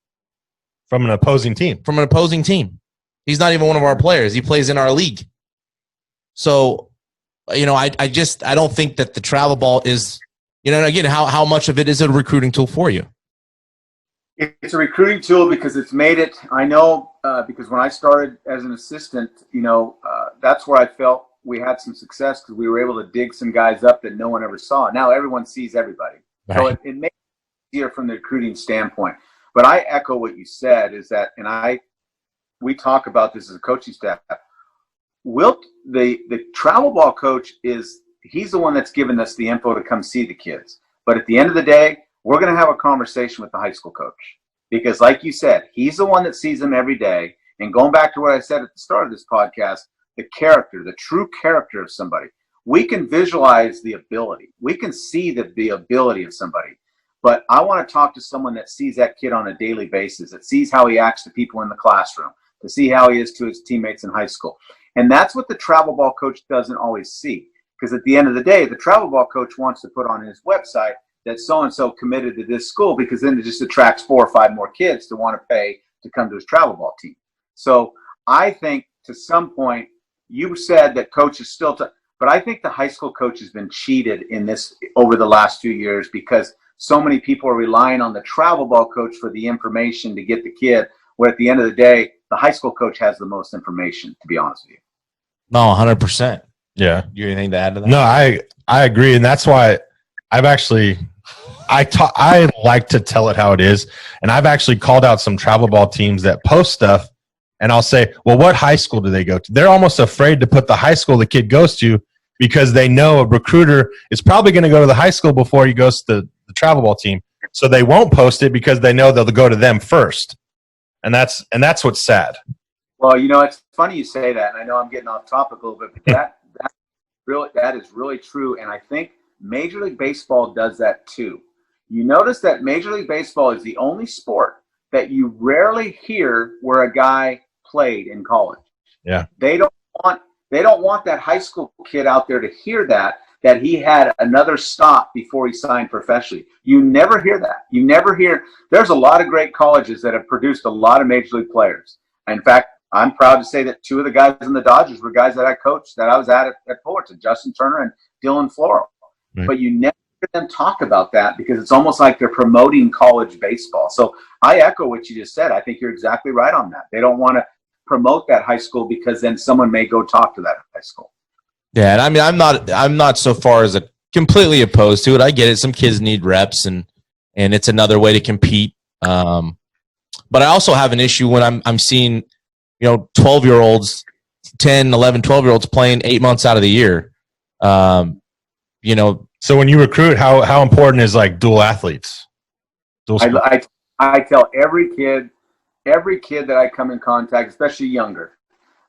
From an opposing team. From an opposing team. He's not even one of our players. He plays in our league. So, you know, I don't think that the travel ball is, you know, again, how much of it is a recruiting tool for you? It's a recruiting tool because it's made it, I know, because when I started as an assistant, you know, that's where I felt we had some success, because we were able to dig some guys up that no one ever saw. Now everyone sees everybody. Right. So it makes it easier from the recruiting standpoint. But I echo what you said, is that, and we talk about this as a coaching staff, the travel ball coach he's the one that's given us the info to come see the kids. But at the end of the day, we're going to have a conversation with the high school coach. because like you said, he's the one that sees them every day. And going back to what I said at the start of this podcast, the character, the true character of somebody, we can visualize the ability. We can see the ability of somebody. But I want to talk to someone that sees that kid on a daily basis, that sees how he acts to people in the classroom, to see how he is to his teammates in high school. And that's what the travel ball coach doesn't always see. Because at the end of the day, the travel ball coach wants to put on his website that so-and-so committed to this school, because then it just attracts 4 or 5 more kids to want to pay to come to his travel ball team. So I think to some point, you said that coaches still, but I think the high school coach has been cheated in this over the last few years, because so many people are relying on the travel ball coach for the information to get the kid, where at the end of the day, the high school coach has the most information, to be honest with you. No, 100%. Yeah. You anything to add to that? No, I agree. And that's why I've actually, I like to tell it how it is. And I've actually called out some travel ball teams that post stuff, and I'll say, well, what high school do they go to? They're almost afraid to put the high school the kid goes to, because they know a recruiter is probably going to go to the high school before he goes to the travel ball team. So they won't post it because they know they'll go to them first. And that's what's sad. Well, it's funny you say that, and I know I'm getting off topic a little bit, but that is really true. And I think Major League Baseball does that too. You notice that Major League Baseball is the only sport that you rarely hear where a guy played in college. Yeah. They don't want that high school kid out there to hear that he had another stop before he signed professionally. You never hear that. You never hear. There's a lot of great colleges that have produced a lot of major league players. In fact, I'm proud to say that 2 of the guys in the Dodgers were guys that I coached, that I was at Fullerton, Justin Turner and Dylan Floral. Right. But you never hear them talk about that, because it's almost like they're promoting college baseball. So I echo what you just said. I think you're exactly right on that. They don't want to promote that high school, because then someone may go talk to that high school. Yeah, and I mean, I'm not so far as completely opposed to it. I get it. Some kids need reps, and it's another way to compete. But I also have an issue when I'm seeing, 12-year-olds, 10, 11, 12-year-olds playing 8 months out of the year. So when you recruit, how important is like dual athletes? I tell every kid that I come in contact, especially younger,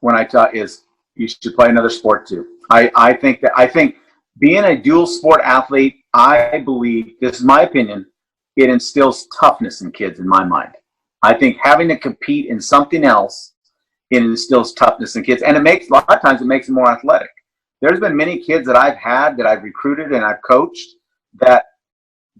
when I talk, is you should play another sport too. I think being a dual sport athlete, I believe, this is my opinion, it instills toughness in kids in my mind. I think having to compete in something else, it instills toughness in kids, and a lot of times it makes them more athletic. There's been many kids that I've recruited and I've coached that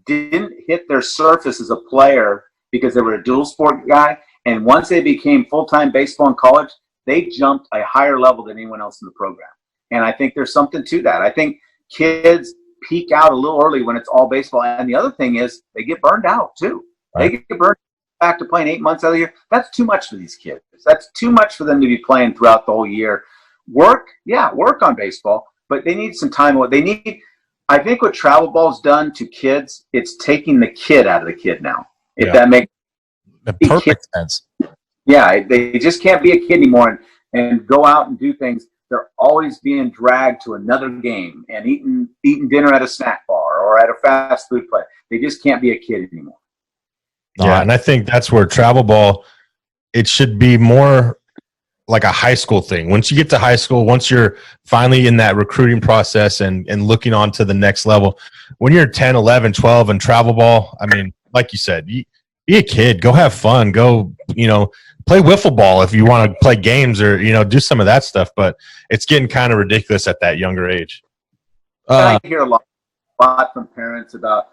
didn't hit their surface as a player because they were a dual sport guy, and once they became full-time baseball in college, they jumped a higher level than anyone else in the program. And I think there's something to that. I think kids peak out a little early when it's all baseball. And the other thing is they get burned out too. Right. They get burned back to playing 8 months out of the year. That's too much for these kids. That's too much for them to be playing throughout the whole year. Work on baseball, but they need some time. I think what travel ball's done to kids, it's taking the kid out of the kid now. If that makes perfect sense. Yeah, they just can't be a kid anymore and go out and do things. They're always being dragged to another game and eating dinner at a snack bar or at a fast food place. They just can't be a kid anymore. Yeah, and I think that's where travel ball, it should be more like a high school thing. Once you get to high school, once you're finally in that recruiting process and looking on to the next level, when you're 10, 11, 12 and travel ball, I mean, like you said, be a kid, go have fun, go, play wiffle ball if you want to play games or, do some of that stuff. But it's getting kind of ridiculous at that younger age. I hear a lot from parents about,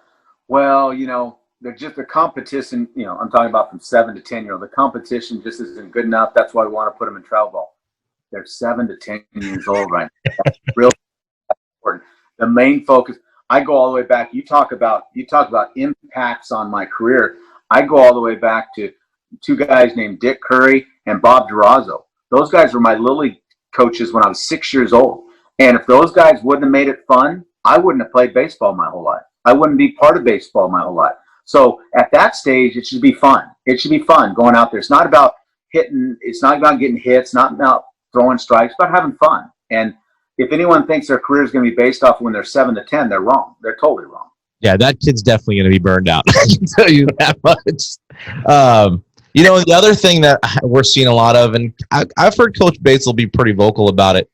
they're just a competition. I'm talking about from 7 to 10-year-old. The competition just isn't good enough. That's why we want to put them in travel ball. They're 7 to 10 years old right now. That's really important. The main focus. I go all the way back. You talk about impacts on my career. I go all the way back to 2 guys named Dick Curry and Bob Durazo. Those guys were my Little League coaches when I was 6 years old. And if those guys wouldn't have made it fun, I wouldn't have played baseball my whole life. I wouldn't be part of baseball my whole life. So at that stage, it should be fun. It should be fun going out there. It's not about hitting. It's not about getting hits. Not about throwing strikes. It's about having fun. And if anyone thinks their career is going to be based off when they're 7 to 10, they're wrong. They're totally wrong. Yeah, that kid's definitely going to be burned out. I can tell you that much. The other thing that we're seeing a lot of, and I've heard Coach Bates will be pretty vocal about it,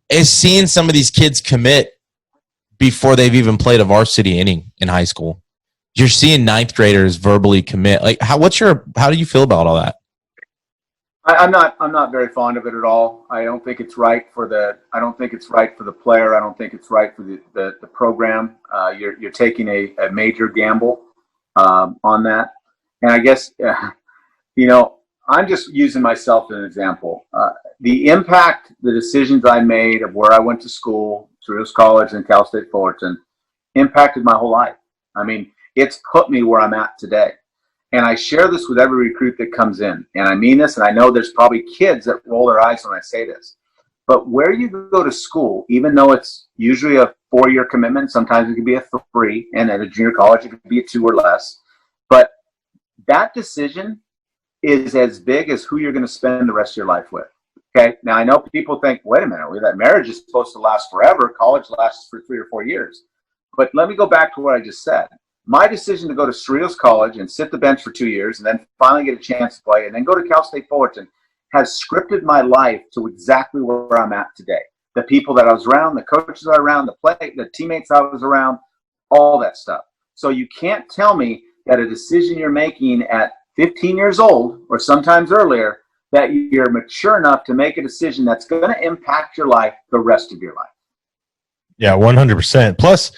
is seeing some of these kids commit before they've even played a varsity inning in high school. You're seeing ninth graders verbally commit. Like, how do you feel about all that? I'm not very fond of it at all. I don't think it's right for the player. I don't think it's right for the program. You're taking a major gamble on that. And I guess I'm just using myself as an example. The impact, the decisions I made of where I went to school, Cerritos College and Cal State Fullerton, impacted my whole life. I mean, it's put me where I'm at today. And I share this with every recruit that comes in. And I mean this, and I know there's probably kids that roll their eyes when I say this. But where you go to school, even though it's usually a 4-year commitment, sometimes it could be a 3, and at a junior college it could be a 2 or less. But that decision is as big as who you're going to spend the rest of your life with. Okay. Now I know people think, wait a minute, that marriage is supposed to last forever. College lasts for 3 or 4 years. But let me go back to what I just said. My decision to go to Cerritos College and sit the bench for 2 years and then finally get a chance to play and then go to Cal State Fullerton has scripted my life to exactly where I'm at today. The people that I was around, the coaches I was around, the teammates I was around, all that stuff. So you can't tell me that a decision you're making at 15 years old or sometimes earlier, that you're mature enough to make a decision that's going to impact your life the rest of your life. Yeah, 100%. Plus,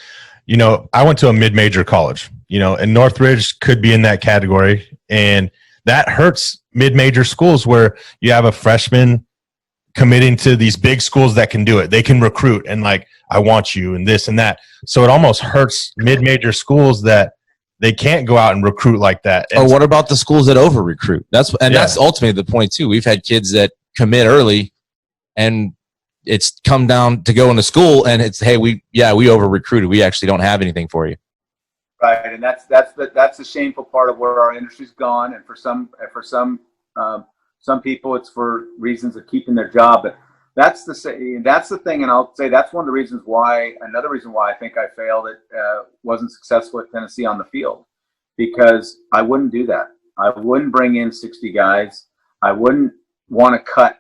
I went to a mid-major college, and Northridge could be in that category. And that hurts mid-major schools where you have a freshman committing to these big schools that can do it. They can recruit and I want you and this and that. So it almost hurts mid-major schools that they can't go out and recruit like that. And or what about the schools that over-recruit? That's ultimately the point too. We've had kids that commit early and it's come down to go into school and it's, hey, we over-recruited. We actually don't have anything for you. Right. And that's the shameful part of where our industry's gone. And for some people, it's for reasons of keeping their job. But that's the thing. And I'll say that's another reason why I think I failed wasn't successful at Tennessee on the field, because I wouldn't do that. I wouldn't bring in 60 guys. I wouldn't want to cut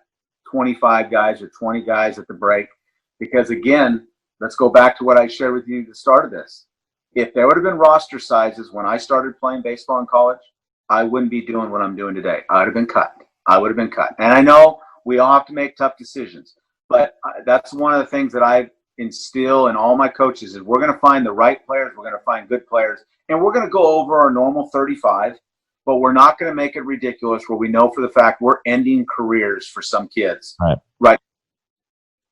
25 guys or 20 guys at the break, because again, let's go back to what I shared with you at the start of this. If there would have been roster sizes when I started playing baseball in college, I wouldn't be doing what I'm doing today. I would have been cut. And I know we all have to make tough decisions, but that's one of the things that I instill in all my coaches is we're going to find the right players. We're going to find good players, and we're going to go over our normal 35. But we're not going to make it ridiculous where we know for the fact we're ending careers for some kids. Right.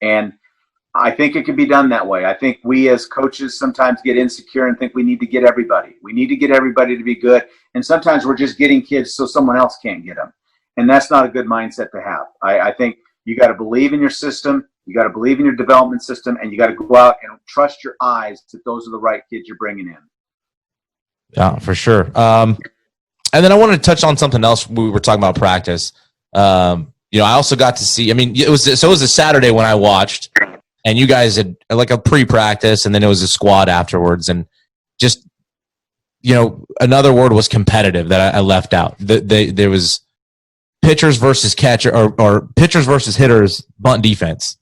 And I think it can be done that way. I think we as coaches sometimes get insecure and think we need to get everybody. We need to get everybody to be good. And sometimes we're just getting kids so someone else can't get them. And that's not a good mindset to have. I think you got to believe in your system. You got to believe in your development system. And you got to go out and trust your eyes that those are the right kids you're bringing in. Yeah, for sure. And then I wanted to touch on something else. We were talking about practice. I also got to see. I mean, it was a Saturday when I watched, and you guys had like a pre-practice, and then it was a squad afterwards, and just another word was competitive that I left out. There was pitchers versus catcher or pitchers versus hitters bunt defense,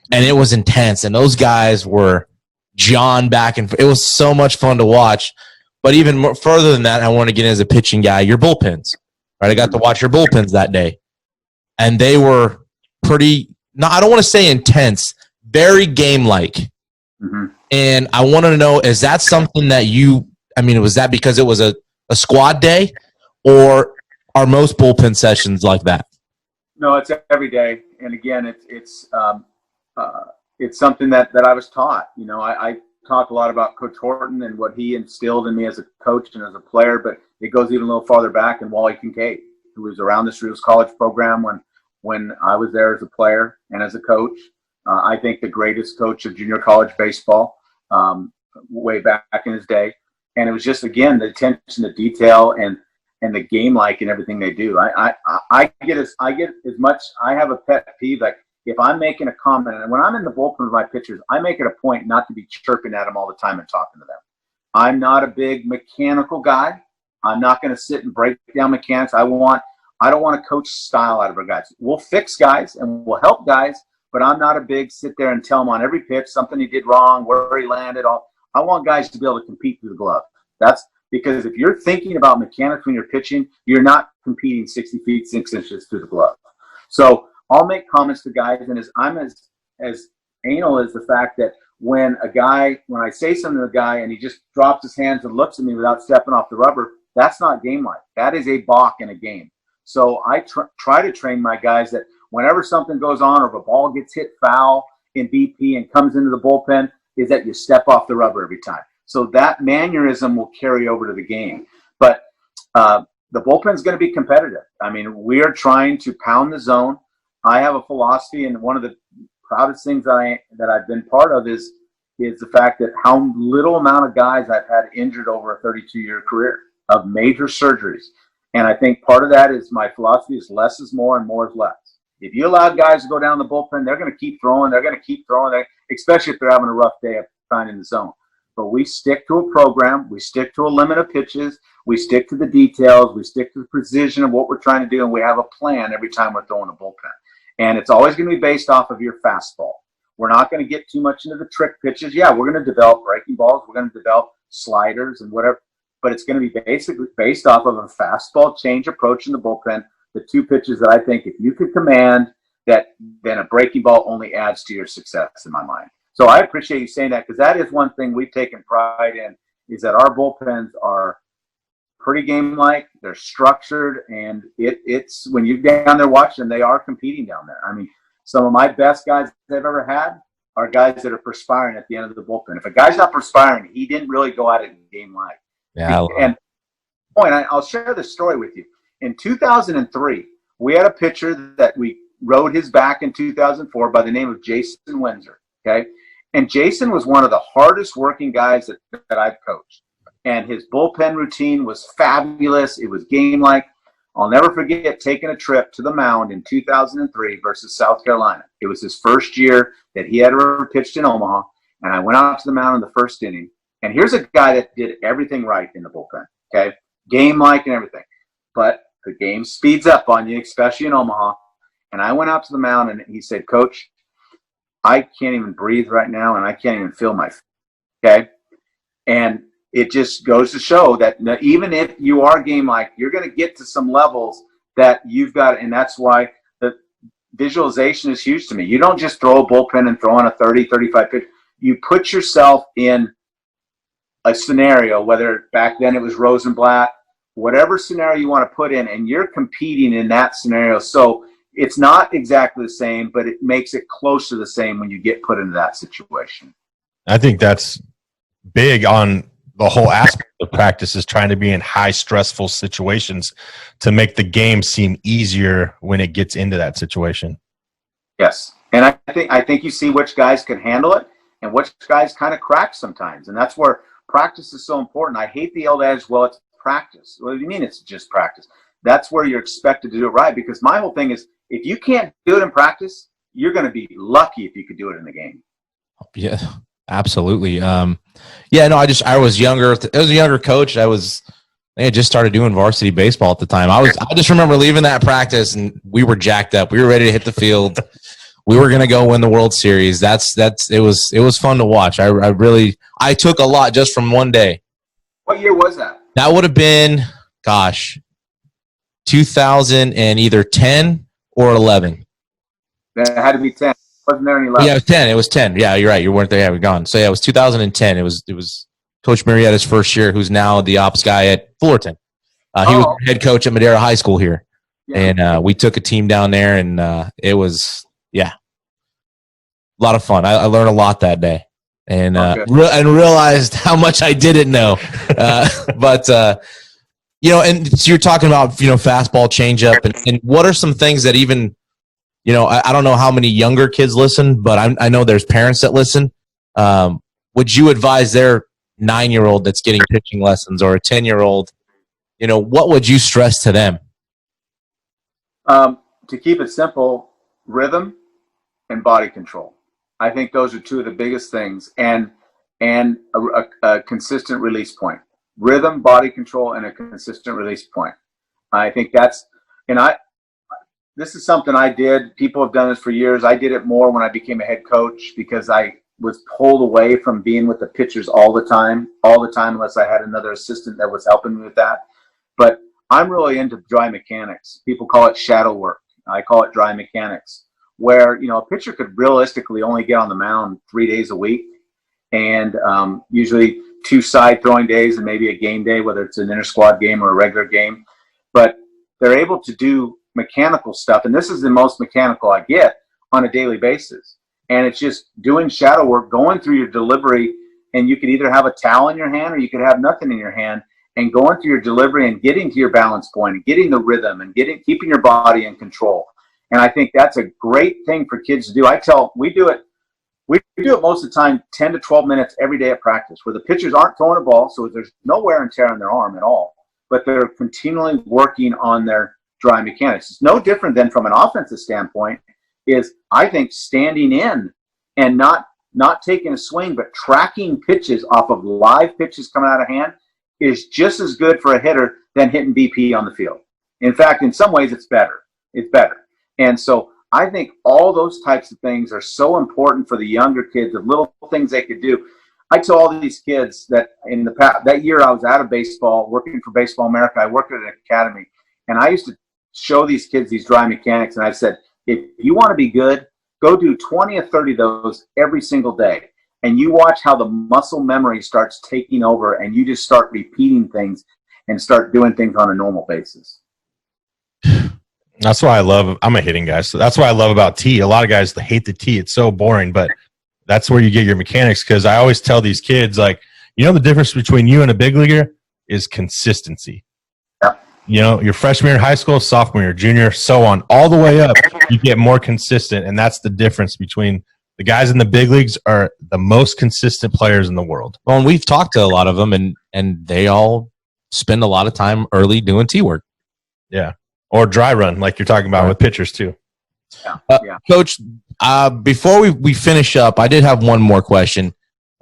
and it was intense. And those guys were John back and forth. It was so much fun to watch. But even more further than that, I want to get in as a pitching guy, your bullpens. Right? I got to watch your bullpens that day. And they were pretty, I don't want to say intense, very game-like. Mm-hmm. And I want to know, is that something that was that because it was a squad day? Or are most bullpen sessions like that? No, it's every day. And again, it's something that I was taught. I talk a lot about Coach Horton and what he instilled in me as a coach and as a player, but it goes even a little farther back in Wally Kincaid, who was around the Cerritos College program when I was there as a player and as a coach. I think the greatest coach of junior college baseball way back in his day. And it was just, again, the attention to detail and the game-like and everything they do. I get as much, I have a pet peeve, like, if I'm making a comment, and when I'm in the bullpen with my pitchers, I make it a point not to be chirping at them all the time and talking to them. I'm not a big mechanical guy. I'm not going to sit and break down mechanics. I don't want to coach style out of our guys. We'll fix guys and we'll help guys, but I'm not a big sit there and tell them on every pitch something he did wrong, where he landed. I want guys to be able to compete through the glove. That's because if you're thinking about mechanics when you're pitching, you're not competing 60 feet, 6 inches through the glove. So I'll make comments to guys, and I'm as anal as the fact that when I say something to a guy and he just drops his hands and looks at me without stepping off the rubber, that's not game-like. That is a balk in a game. So I try to train my guys that whenever something goes on or if a ball gets hit foul in BP and comes into the bullpen, is that you step off the rubber every time. So that mannerism will carry over to the game. But the bullpen is going to be competitive. I mean, we are trying to pound the zone. I have a philosophy, and one of the proudest things that I've been part of is the fact that how little amount of guys I've had injured over a 32-year career of major surgeries. And I think part of that is my philosophy is less is more and more is less. If you allow guys to go down the bullpen, they're going to keep throwing. They're going to keep throwing, especially if they're having a rough day of finding the zone. But we stick to a program. We stick to a limit of pitches. We stick to the details. We stick to the precision of what we're trying to do, and we have a plan every time we're throwing a bullpen. And it's always going to be based off of your fastball. We're not going to get too much into the trick pitches. Yeah, we're going to develop breaking balls. We're going to develop sliders and whatever. But it's going to be basically based off of a fastball change approach in the bullpen, the two pitches that I think if you could command, that then a breaking ball only adds to your success in my mind. So I appreciate you saying that, because that is one thing we've taken pride in, is that our bullpens are pretty game-like. They're structured, and it's when you're down there watching, they are competing down there. I mean, some of my best guys I've ever had are guys that are perspiring at the end of the bullpen. If a guy's not perspiring, he didn't really go at it game-like. Yeah, and I'll share this story with you. In 2003, we had a pitcher that we rode his back in 2004 by the name of Jason Windsor. Okay, and Jason was one of the hardest working guys that I've coached. And his bullpen routine was fabulous. It was game-like. I'll never forget taking a trip to the mound in 2003 versus South Carolina. It was his first year that he had ever pitched in Omaha, and I went out to the mound in the first inning. And here's a guy that did everything right in the bullpen, okay? Game-like and everything. But the game speeds up on you, especially in Omaha. And I went out to the mound, and he said, "Coach, I can't even breathe right now, and I can't even feel my feet," okay? And it just goes to show that even if you are game-like, you're going to get to some levels that you've got, and that's why the visualization is huge to me. You don't just throw a bullpen and throw on a 30, 35 pitch. You put yourself in a scenario, whether back then it was Rosenblatt, whatever scenario you want to put in, and you're competing in that scenario. So it's not exactly the same, but it makes it close to the same when you get put into that situation. I think that's big on the whole aspect of practice, is trying to be in high stressful situations to make the game seem easier when it gets into that situation. Yes. And I think you see which guys can handle it and which guys kind of crack sometimes. And that's where practice is so important. I hate the old adage, well, it's practice. What do you mean it's just practice? That's where you're expected to do it right, because my whole thing is, if you can't do it in practice, you're going to be lucky if you could do it in the game. Yeah, absolutely. Yeah, no, I was younger. I was a younger coach. I had just started doing varsity baseball at the time. I just remember leaving that practice and we were jacked up. We were ready to hit the field. We were going to go win the World Series. It was fun to watch. I took a lot just from one day. What year was that? That would have been, 2010 or 11. That had to be 10. Wasn't there any 11? Yeah, it was 10. It was 10. Yeah, you're right. You weren't there. Yeah, we're gone. So yeah, it was 2010. It was Coach Marietta's first year, who's now the ops guy at Fullerton. He was head coach at Madera High School here. Yeah. And we took a team down there, and it was, a lot of fun. I learned a lot that day, and and realized how much I didn't know. But and so you're talking about fastball changeup, and what are some things that even I don't know how many younger kids listen, but I know there's parents that listen. Would you advise their 9-year-old that's getting pitching lessons, or a 10-year-old? What would you stress to them? To keep it simple, rhythm and body control. I think those are two of the biggest things. And and a consistent release point. Rhythm, body control, and a consistent release point. I think that's, and this is something I did. People have done this for years. I did it more when I became a head coach because I was pulled away from being with the pitchers all the time, unless I had another assistant that was helping me with that. But I'm really into dry mechanics. People call it shadow work. I call it dry mechanics, where, you know, a pitcher could realistically only get on the mound 3 days a week, and usually 2 side throwing days and maybe a game day, whether it's an inter-squad game or a regular game. But they're able to do mechanical stuff, and this is the most mechanical I get on a daily basis. And it's just doing shadow work, going through your delivery, and you could either have a towel in your hand or you could have nothing in your hand, and going through your delivery and getting to your balance point and getting the rhythm and keeping your body in control. And I think that's a great thing for kids to do. We do it most of the time, 10 to 12 minutes every day at practice, where the pitchers aren't throwing a ball, so there's no wear and tear on their arm at all, but they're continually working on their dry mechanics. It's no different than from an offensive standpoint, is I think standing in and not taking a swing, but tracking pitches off of live pitches coming out of hand is just as good for a hitter than hitting BP on the field. In fact, in some ways, it's better. It's better. And so I think all those types of things are so important for the younger kids, of little things they could do. I tell all these kids that in the past, that year I was out of baseball, working for Baseball America, I worked at an academy, and I used to show these kids these dry mechanics, and I said, if you want to be good, go do 20 or 30 of those every single day. And you watch how the muscle memory starts taking over, and you just start repeating things and start doing things on a normal basis. That's why I'm a hitting guy, so that's why I love about tee. A lot of guys hate the tee. It's so boring, but that's where you get your mechanics, because I always tell these kids, like, you know, the difference between you and a big leaguer is consistency. Yeah. You know, your freshman year in high school, sophomore year, junior, so on, all the way up, you get more consistent, and that's the difference between the guys in the big leagues are the most consistent players in the world. Well, and we've talked to a lot of them, and they all spend a lot of time early doing tee work. Yeah. Or dry run, like you're talking about with pitchers too. Yeah. Coach, before we finish up, I did have one more question.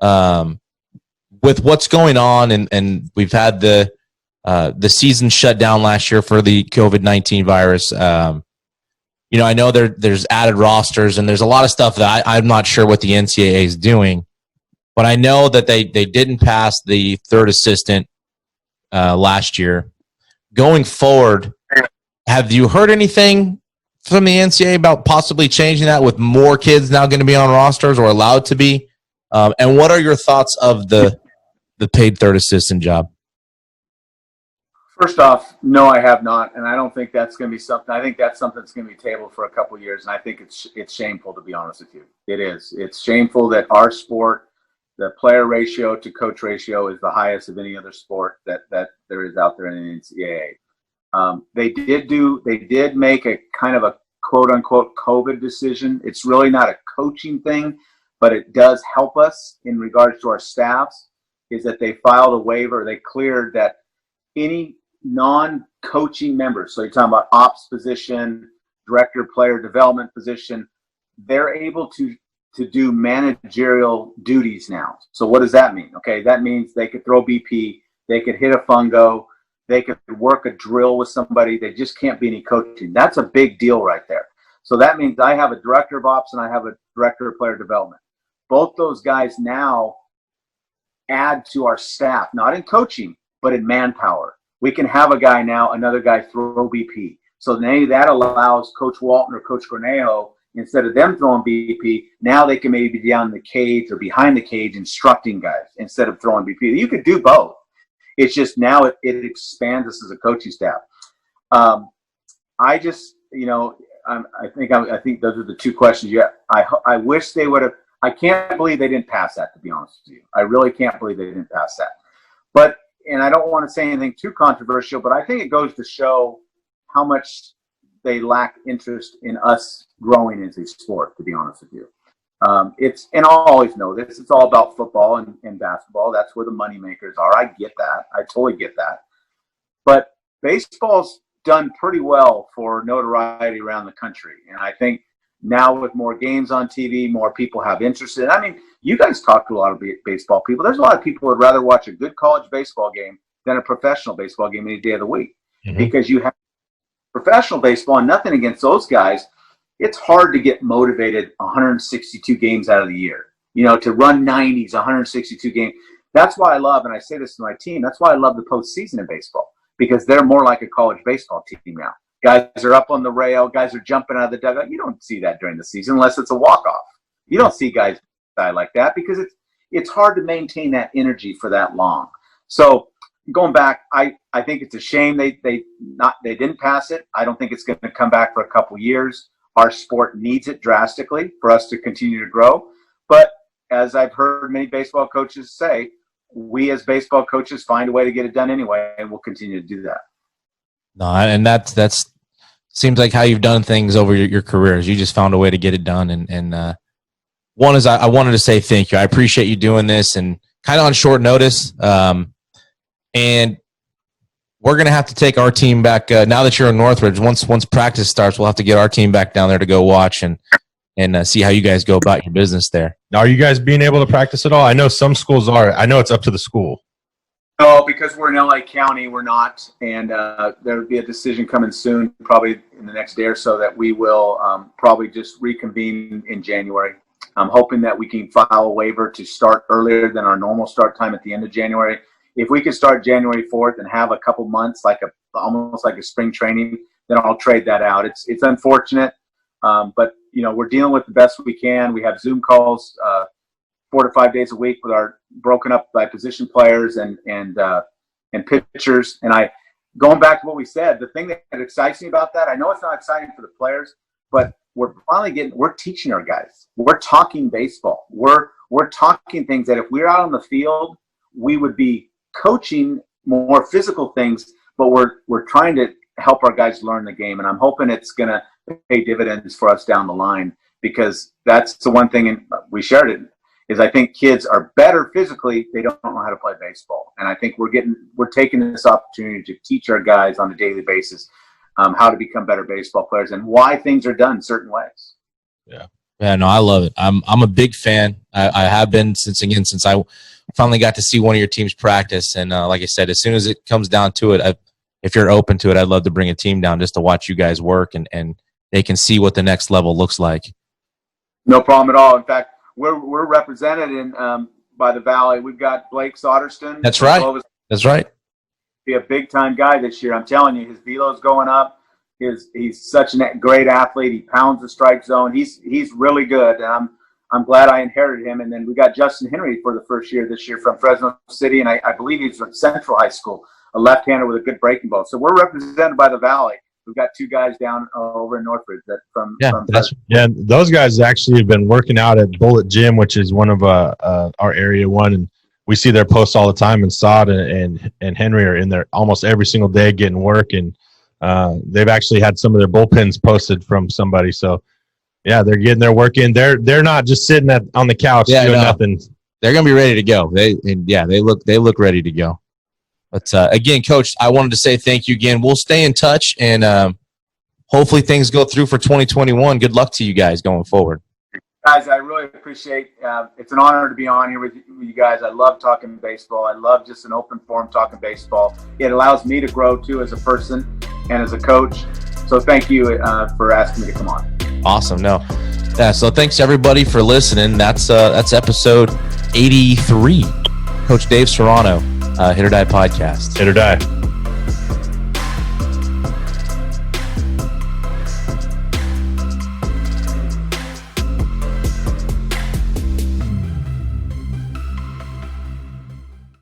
With what's going on, and we've had the season shut down last year for the COVID-19 virus. You know, I know there's added rosters, and there's a lot of stuff that I'm not sure what the NCAA is doing, but I know that they didn't pass the third assistant last year. Going forward, have you heard anything from the NCAA about possibly changing that, with more kids now going to be on rosters or allowed to be? And what are your thoughts of the paid third assistant job? First off, no, I have not, and I don't think that's going to be something. I think that's something that's going to be tabled for a couple of years, and I think it's shameful, to be honest with you. It is. It's shameful that our sport, the player ratio to coach ratio, is the highest of any other sport that there is out there in the NCAA. They did make a kind of a quote unquote COVID decision. It's really not a coaching thing, but it does help us in regards to our staffs, is that they filed a waiver. They cleared that any non-coaching members, so you're talking about ops position, director player development position, they're able to do managerial duties now. So what does that mean? Okay, that means they could throw BP, they could hit a fungo, they could work a drill with somebody. They just can't be any coaching. That's a big deal right there. So that means I have a director of ops and I have a director of player development. Both those guys now add to our staff, not in coaching, but in manpower. We can have a guy now, another guy throw BP. So then that allows Coach Walton or Coach Cornejo, instead of them throwing BP, now they can maybe be down in the cage or behind the cage instructing guys instead of throwing BP. You could do both. It's just now it expands us as a coaching staff. I just, you know, I think those are the two questions. Yeah, I wish they would have. I can't believe they didn't pass that, to be honest with you. I really can't believe they didn't pass that. But, and I don't want to say anything too controversial, but I think it goes to show how much they lack interest in us growing as a sport, to be honest with you. And I'll always know this, it's all about football and basketball. That's where the money makers are. I get that. I totally get that. But baseball's done pretty well for notoriety around the country. And I think now with more games on TV, more people have interest in it. I mean, you guys talk to a lot of baseball people. There's a lot of people who would rather watch a good college baseball game than a professional baseball game any day of the week, because you have professional baseball, and nothing against those guys. It's hard to get motivated 162 games out of the year, to run 90s, 162 games. That's why I love, and I say this to my team, that's why I love the postseason in baseball, because they're more like a college baseball team now. Guys are up on the rail. Guys are jumping out of the dugout. You don't see that during the season unless it's a walk-off. You don't see guys die like that because it's hard to maintain that energy for that long. So going back, I think it's a shame they didn't pass it. I don't think it's going to come back for a couple years. Our sport needs it drastically for us to continue to grow. But as I've heard many baseball coaches say, we as baseball coaches find a way to get it done anyway, and we'll continue to do that. No, and that's seems like how you've done things over your careers. You just found a way to get it done. And one is I wanted to say thank you. I appreciate you doing this, and kind of on short notice. And we're going to have to take our team back now that you're in Northridge. Once practice starts, we'll have to get our team back down there to go watch and see how you guys go about your business there. Now, are you guys being able to practice at all? I know some schools are. I know it's up to the school. No, because we're in LA County, we're not. And there'll be a decision coming soon, probably in the next day or so, that we will probably just reconvene in January. I'm hoping that we can file a waiver to start earlier than our normal start time at the end of January. If we could start January 4th and have a couple months, almost like a spring training, then I'll trade that out. It's unfortunate, but we're dealing with the best we can. We have Zoom calls 4 to 5 days a week with our broken up by position players and pitchers. And going back to what we said, the thing that excites me about that, I know it's not exciting for the players, but we're teaching our guys. We're talking baseball. We're talking things that if we were out on the field, we would be coaching more physical things, but we're trying to help our guys learn the game. And I'm hoping it's going to pay dividends for us down the line, because that's the one thing, and we shared it, is I think kids are better physically. They don't know how to play baseball. And I think we're taking this opportunity to teach our guys on a daily basis how to become better baseball players and why things are done certain ways. Yeah, no, I love it. I'm a big fan. I have been since I finally got to see one of your teams practice. And like I said, as soon as it comes down to it, if you're open to it, I'd love to bring a team down just to watch you guys work and they can see what the next level looks like. No problem at all. In fact, we're represented in by the Valley. We've got Blake Soderston. That's right. That's right. Be a big time guy this year. I'm telling you, his velo's going up. He's such a great athlete. He pounds the strike zone. He's really good. And I'm glad I inherited him. And then we got Justin Henry for the first year this year from Fresno City, and I believe he's from Central High School, a left-hander with a good breaking ball. So we're represented by the Valley. We've got 2 guys down over in Northridge those guys actually have been working out at Bullet Gym, which is one of our area one, and we see their posts all the time. And Sod and Henry are in there almost every single day getting work, and they've actually had some of their bullpens posted from somebody. So yeah, they're getting their work in. They're not just sitting on the couch doing nothing. They're gonna be ready to go. They look ready to go. But again, Coach, I wanted to say thank you again. We'll stay in touch, and hopefully things go through for 2021. Good luck to you guys going forward. Guys, I really appreciate it's an honor to be on here with you guys. I love talking baseball. I love just an open forum talking baseball. It allows me to grow, too, as a person and as a coach. So thank you for asking me to come on. Awesome. So thanks, everybody, for listening. That's episode 83. Coach Dave Serrano. HIT.OR.DIE podcast. HIT.OR.DIE.